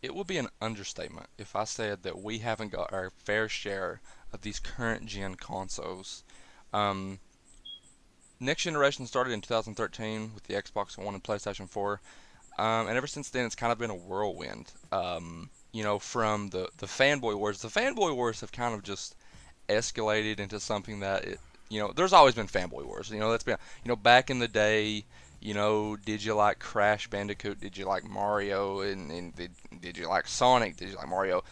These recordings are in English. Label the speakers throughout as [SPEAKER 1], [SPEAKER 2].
[SPEAKER 1] It would be an understatement if I said that we haven't got our fair share of these current gen consoles. Um, Next generation started in 2013 with the Xbox One and PlayStation 4, and ever since then it's kind of been a whirlwind. From the fanboy wars, the fanboy wars have kind of just escalated into something that there's always been fanboy wars. That's been, back in the day. Did you like Crash Bandicoot? Did you like Mario? And did you like Sonic? Did you like Mario?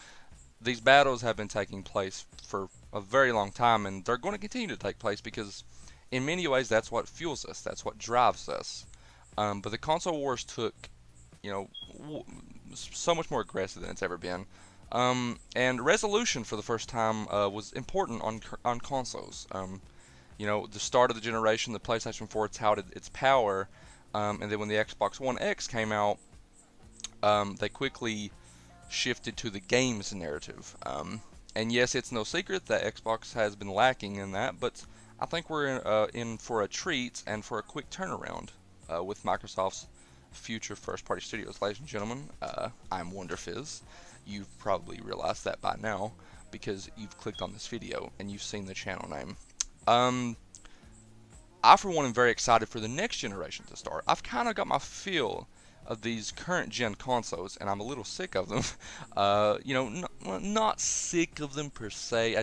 [SPEAKER 1] These battles have been taking place for a very long time, and they're going to continue to take place because, in many ways, that's what fuels us. That's what drives us. But the console wars took, you know, so much more aggressive than it's ever been. And resolution for the first time was important on consoles. The start of the generation, the PlayStation 4 touted its power, and then when the Xbox One X came out, they quickly shifted to the games narrative. And yes, it's no secret that Xbox has been lacking in that, but I think we're in for a treat and for a quick turnaround with Microsoft's future first-party studios. Ladies and gentlemen, I'm WonderFizz. You've probably realized that by now because you've clicked on this video and you've seen the channel name. Um, I, for one, am very excited for the next generation to start. I've kind of got my feel of these current gen consoles, and I'm a little sick of them. Not sick of them per se.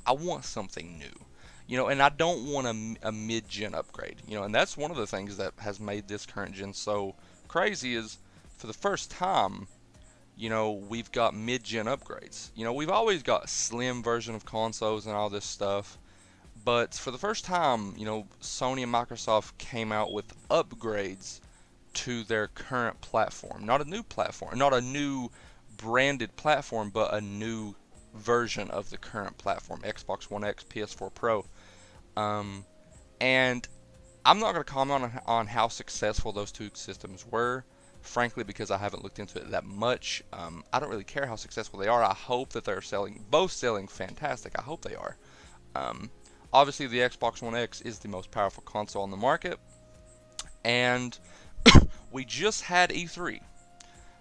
[SPEAKER 1] I want something new. And I don't want a mid-gen upgrade. And that's one of the things that has made this current gen so crazy is for the first time, we've got mid-gen upgrades. We've always got a slim version of consoles and all this stuff. But for the first time, Sony and Microsoft came out with upgrades to their current platform. Not a new platform, not a new branded platform, but a new version of the current platform, Xbox One X, PS4 Pro. Um, and I'm not going to comment on how successful those two systems were, frankly, because I haven't looked into it that much. I don't really care how successful they are. I hope that they're both selling fantastic. I hope they are. Um, Obviously, the Xbox One X is the most powerful console on the market, and we just had E3.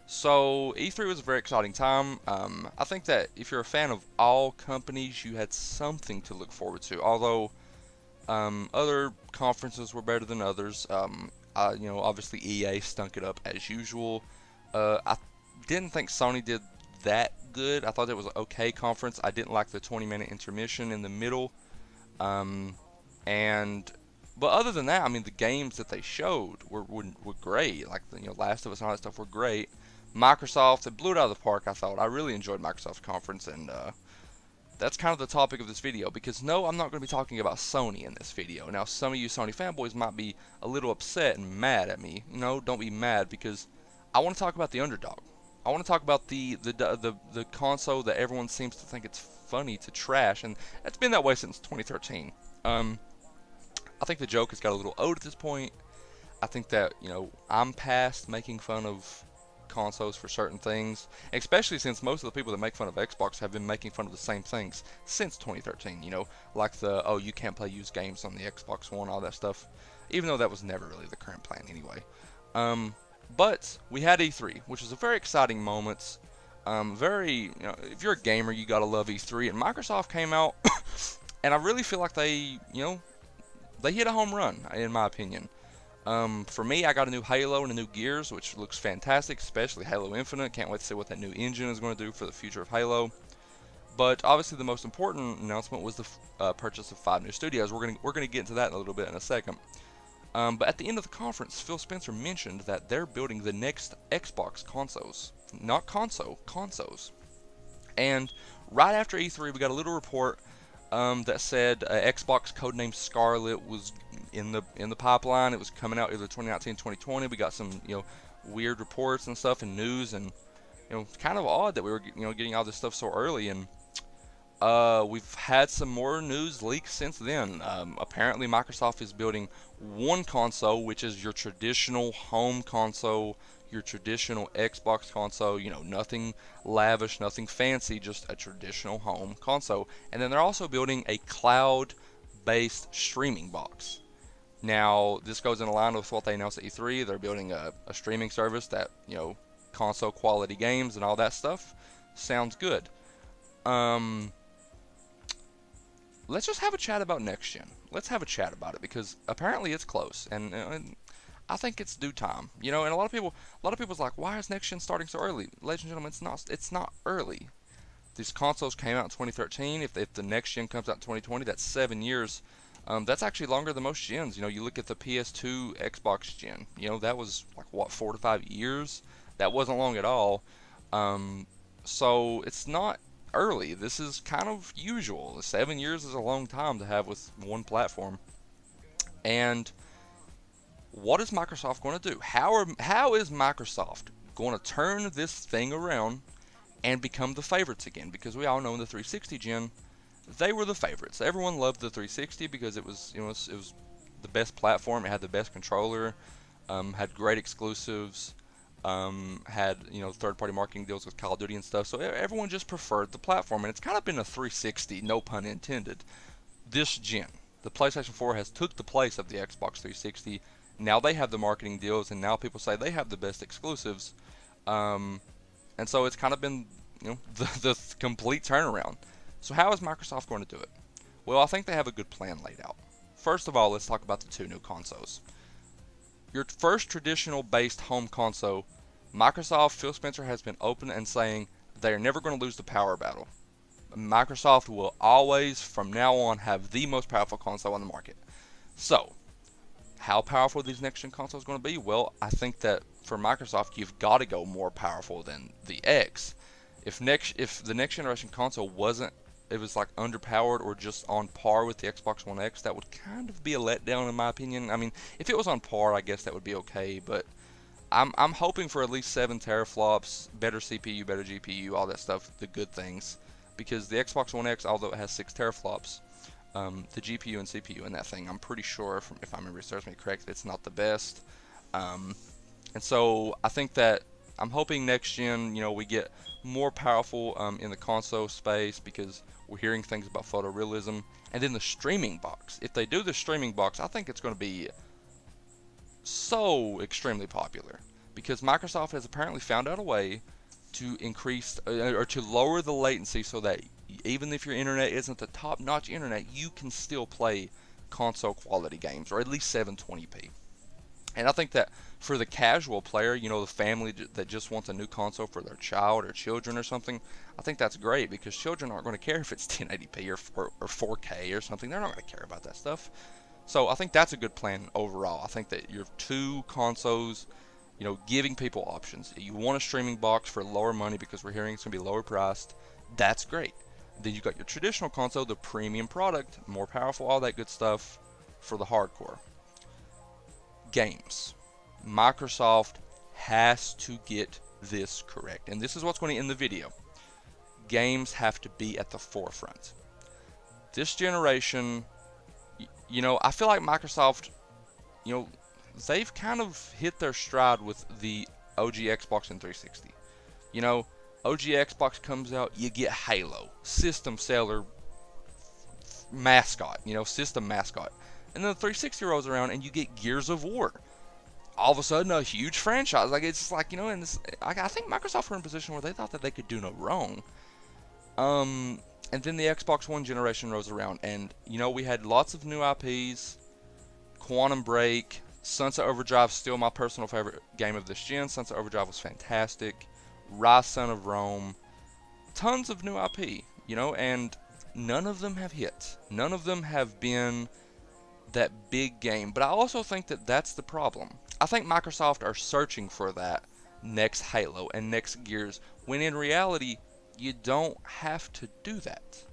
[SPEAKER 1] So E3 was a very exciting time. I think that if you're a fan of all companies, you had something to look forward to. Although other conferences were better than others. Obviously EA stunk it up as usual. I didn't think Sony did that good. I thought it was an okay conference. I didn't like the 20-minute intermission in the middle. Um, and but other than that, I mean, the games that they showed were great. Like Last of Us and all that stuff were great. Microsoft, it blew it out of the park. I thought I really enjoyed Microsoft's conference, and that's kind of the topic of this video. Because no, I'm not going to be talking about Sony in this video. Now, some of you Sony fanboys might be a little upset and mad at me. No, don't be mad because I want to talk about the underdog. I want to talk about the console that everyone seems to think it's funny to trash, and it's been that way since 2013. I think the joke has got a little old at this point. I think that I'm past making fun of consoles for certain things, especially since most of the people that make fun of Xbox have been making fun of the same things since 2013. Like you can't play used games on the Xbox One, all that stuff. Even though that was never really the current plan anyway. But we had E3, which was a very exciting moment. If you're a gamer, you gotta love E3. And Microsoft came out, and I really feel like they hit a home run, in my opinion. For me, I got a new Halo and a new Gears, which looks fantastic, especially Halo Infinite. Can't wait to see what that new engine is going to do for the future of Halo. But obviously, the most important announcement was the purchase of 5 new studios. We're gonna get into that in a little bit in a second. But at the end of the conference, Phil Spencer mentioned that they're building the next Xbox consoles. Not consoles. And right after E3, we got a little report that said Xbox codename Scarlet was in the pipeline. It was coming out either 2019, 2020. We got some weird reports and stuff and news, and it's kind of odd that we were getting all this stuff so early. And we've had some more news leaks since then. Apparently, Microsoft is building one console, which is your traditional home console, your traditional Xbox console. Nothing lavish, nothing fancy, just a traditional home console. And then they're also building a cloud-based streaming box. Now, this goes in line with what they announced at E3. They're building a streaming service that console quality games and all that stuff. Sounds good. Um, let's just have a chat about next gen. Let's have a chat about it because apparently it's close, and I think it's due time. And a lot of people's like, why is next gen starting so early? Ladies and gentlemen, it's not early. These consoles came out in 2013. If the next gen comes out in 2020, that's 7 years. That's actually longer than most gens. You look at the PS2 Xbox gen. That was like what, 4 to 5 years. That wasn't long at all. So it's not early. This is kind of usual. 7 years is a long time to have with one platform. And what is Microsoft going to do? How is Microsoft going to turn this thing around and become the favorites again? Because we all know in the 360 gen, they were the favorites. Everyone loved the 360 because it was the best platform. It had the best controller, had great exclusives, had third-party marketing deals with Call of Duty and stuff. So everyone just preferred the platform, and it's kind of been a 360, no pun intended. This gen, the PlayStation 4 has took the place of the Xbox 360. Now they have the marketing deals, and now people say they have the best exclusives. And so it's kind of been the complete turnaround. So how is Microsoft going to do it? Well, I think they have a good plan laid out. First of all, let's talk about the two new consoles. Your first traditional based home console, Microsoft, Phil Spencer has been open and saying they are never going to lose the power battle. Microsoft will always, from now on, have the most powerful console on the market. So, how powerful are these next-gen consoles going to be? Well, I think that for Microsoft, you've got to go more powerful than the X. If the next generation console it was like underpowered or just on par with the Xbox One X, that would kind of be a letdown in my opinion. I mean, if it was on par, I guess that would be okay, but I'm hoping for at least 7 teraflops, better CPU, better GPU, all that stuff, the good things, because the Xbox One X, although it has 6 teraflops, the GPU and CPU in that thing, I'm pretty sure, if my memory serves me correct, it's not the best. And so I think that I'm hoping next gen, we get more powerful in the console space because we're hearing things about photorealism. And then the streaming box. If they do the streaming box, I think it's going to be so extremely popular because Microsoft has apparently found out a way to increase or to lower the latency so that even if your internet isn't the top-notch internet, you can still play console quality games, or at least 720p. And I think that for the casual player, the family that just wants a new console for their child or children or something, I think that's great because children aren't going to care if it's 1080p or 4K or something. They're not going to care about that stuff. So I think that's a good plan overall. I think that your two consoles, giving people options. You want a streaming box for lower money because we're hearing it's going to be lower priced. That's great. Then you've got your traditional console, the premium product, more powerful, all that good stuff for the hardcore. Games. Microsoft has to get this correct. And this is what's going to end the video. Games have to be at the forefront. This generation, I feel like Microsoft, they've kind of hit their stride with the OG Xbox and 360. OG Xbox comes out, you get Halo, system seller mascot, system mascot. And then the 360 rolls around and you get Gears of War. All of a sudden, a huge franchise. It's just like, and this, I think Microsoft were in a position where they thought that they could do no wrong. And then the Xbox One generation rolls around, and we had lots of new IPs. Quantum Break, Sunset Overdrive, still my personal favorite game of this gen. Sunset Overdrive was fantastic. Rise Son of Rome, tons of new IP, and none of them have hit. None of them have been that big game. But I also think that that's the problem. I think Microsoft are searching for that next Halo and next Gears, when in reality, you don't have to do that.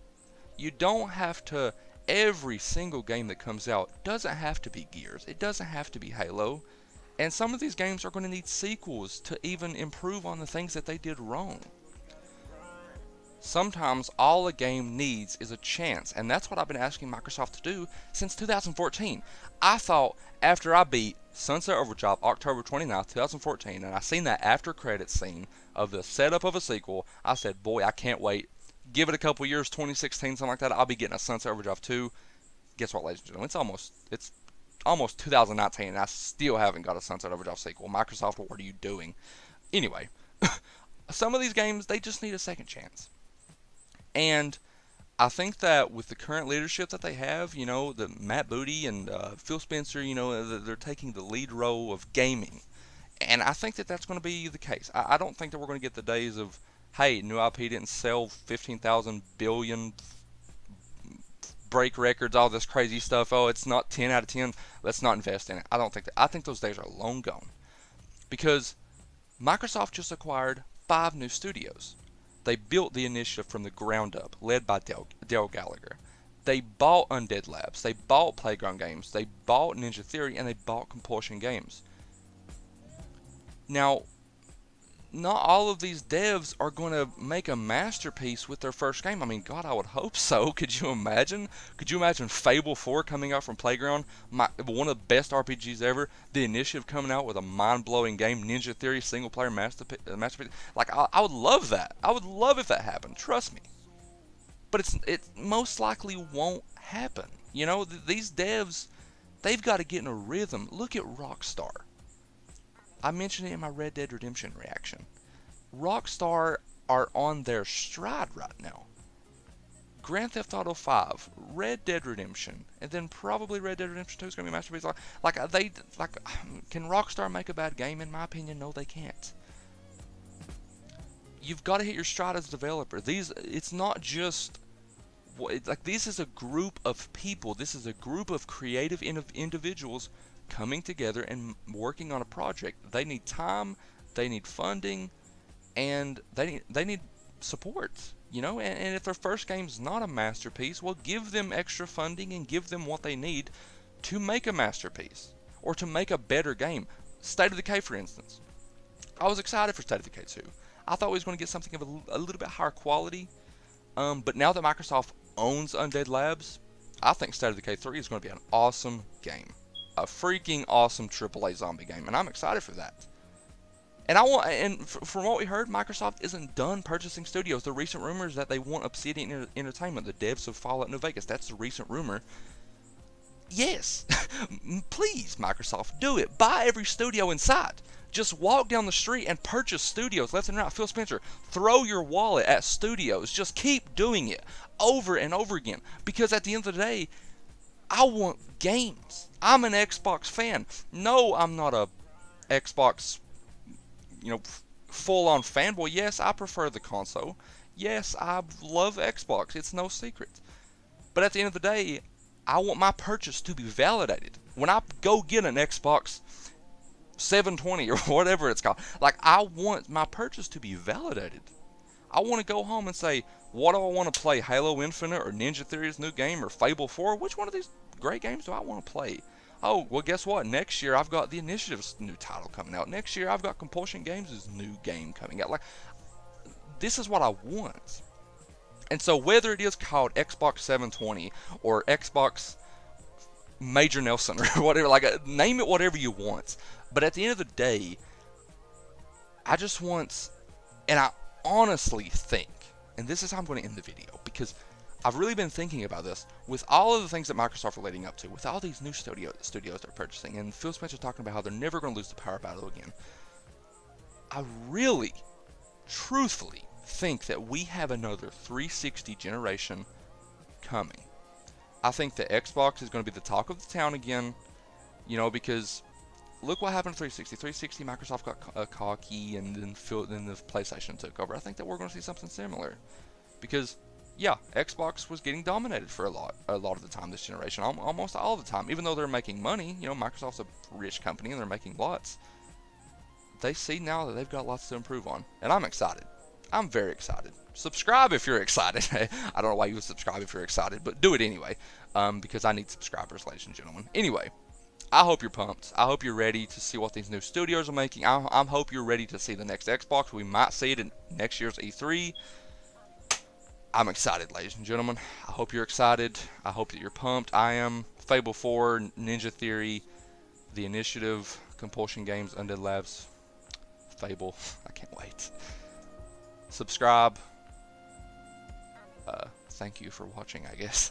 [SPEAKER 1] You don't have to, every single game that comes out doesn't have to be Gears. It doesn't have to be Halo. And some of these games are going to need sequels to even improve on the things that they did wrong. Sometimes all a game needs is a chance, and that's what I've been asking Microsoft to do since 2014. I thought after I beat Sunset Overdrive October 29th, 2014, and I seen that after credits scene of the setup of a sequel, I said, boy, I can't wait. Give it a couple years, 2016, something like that, I'll be getting a Sunset Overdrive 2. Guess what, ladies and gentlemen? It's almost 2019 and I still haven't got a Sunset Overdrive sequel. Microsoft, what are you doing? Anyway, Some of these games, they just need a second chance. And I think that with the current leadership that they have, the Matt Booty and Phil Spencer, they're taking the lead role of gaming. And I think that that's going to be the case. I don't think that we're going to get the days of, hey, new IP didn't sell 15,000 billion, break records, all this crazy stuff. Oh, it's not 10 out of 10. Let's not invest in it. I don't think that. I think those days are long gone. Because Microsoft just acquired 5 new studios. They built the initiative from the ground up, led by Dale Gallagher. They bought Undead Labs, they bought Playground Games, they bought Ninja Theory, and they bought Compulsion Games. Now, not all of these devs are going to make a masterpiece with their first game. I mean, God, I would hope so. Could you imagine? Could you imagine Fable 4 coming out from Playground, one of the best RPGs ever? The Initiative coming out with a mind-blowing game, Ninja Theory single-player masterpiece. Like, I would love that. I would love if that happened. Trust me. But it most likely won't happen. These devs, they've got to get in a rhythm. Look at Rockstar. I mentioned it in my Red Dead Redemption reaction. Rockstar are on their stride right now. Grand Theft Auto 5, Red Dead Redemption, and then probably Red Dead Redemption 2 is going to be a masterpiece. Can Rockstar make a bad game? In my opinion, no, they can't. You've got to hit your stride as a developer. It's not just this is a group of people. This is a group of creative individuals coming together and working on a project. They need time, they need funding, and they need support. And if their first game's not a masterpiece, well, give them extra funding and give them what they need to make a masterpiece or to make a better game. State of Decay, for instance. I was excited for State of Decay 2. I thought we was going to get something of a little bit higher quality. But now that Microsoft owns Undead Labs, I think State of Decay 3 is going to be an awesome game. A freaking awesome AAA zombie game, and I'm excited for that. And from what we heard, Microsoft isn't done purchasing studios. The recent rumors that they want Obsidian Entertainment, the devs of Fallout New Vegas. That's the recent rumor. Yes, please, Microsoft, do it. Buy every studio in sight. Just walk down the street and purchase studios left and right. Phil Spencer, throw your wallet at studios. Just keep doing it over and over again. Because at the end of the day, I want games. I'm an Xbox fan. No, I'm not a Xbox, full-on fanboy. Yes, I prefer the console. Yes, I love Xbox. It's no secret. But at the end of the day, I want my purchase to be validated. When I go get an Xbox 720 or whatever it's called, I want my purchase to be validated. I want to go home and say, what do I want to play? Halo Infinite or Ninja Theory's new game or Fable 4? Which one of these great games do I want to play? Oh, well, guess what? Next year I've got the Initiative's new title coming out. Next year I've got Compulsion Games' new game coming out. This is what I want. And so whether it is called Xbox 720 or Xbox Major Nelson or whatever, name it whatever you want. But at the end of the day, I just want, and I honestly think, and this is how I'm going to end the video, because I've really been thinking about this, with all of the things that Microsoft are leading up to, with all these new studios they're purchasing, and Phil Spencer talking about how they're never going to lose the power battle again. I really, truthfully think that we have another 360 generation coming. I think that Xbox is going to be the talk of the town again, because look what happened to 360. 360, Microsoft got cocky, and then the PlayStation took over. I think that we're going to see something similar, because yeah, Xbox was getting dominated for a lot of the time this generation, almost all the time. Even though they're making money, Microsoft's a rich company and they're making lots. They see now that they've got lots to improve on, and I'm excited. I'm very excited. Subscribe if you're excited. I don't know why you would subscribe if you're excited, but do it anyway, because I need subscribers, ladies and gentlemen. Anyway, I hope you're pumped. I hope you're ready to see what these new studios are making. I hope you're ready to see the next Xbox. We might see it in next year's E3. I'm excited, ladies and gentlemen. I hope you're excited. I hope that you're pumped. I am. Fable 4, Ninja Theory, The Initiative, Compulsion Games, Undead Labs, Fable. I can't wait. Subscribe. Thank you for watching, I guess.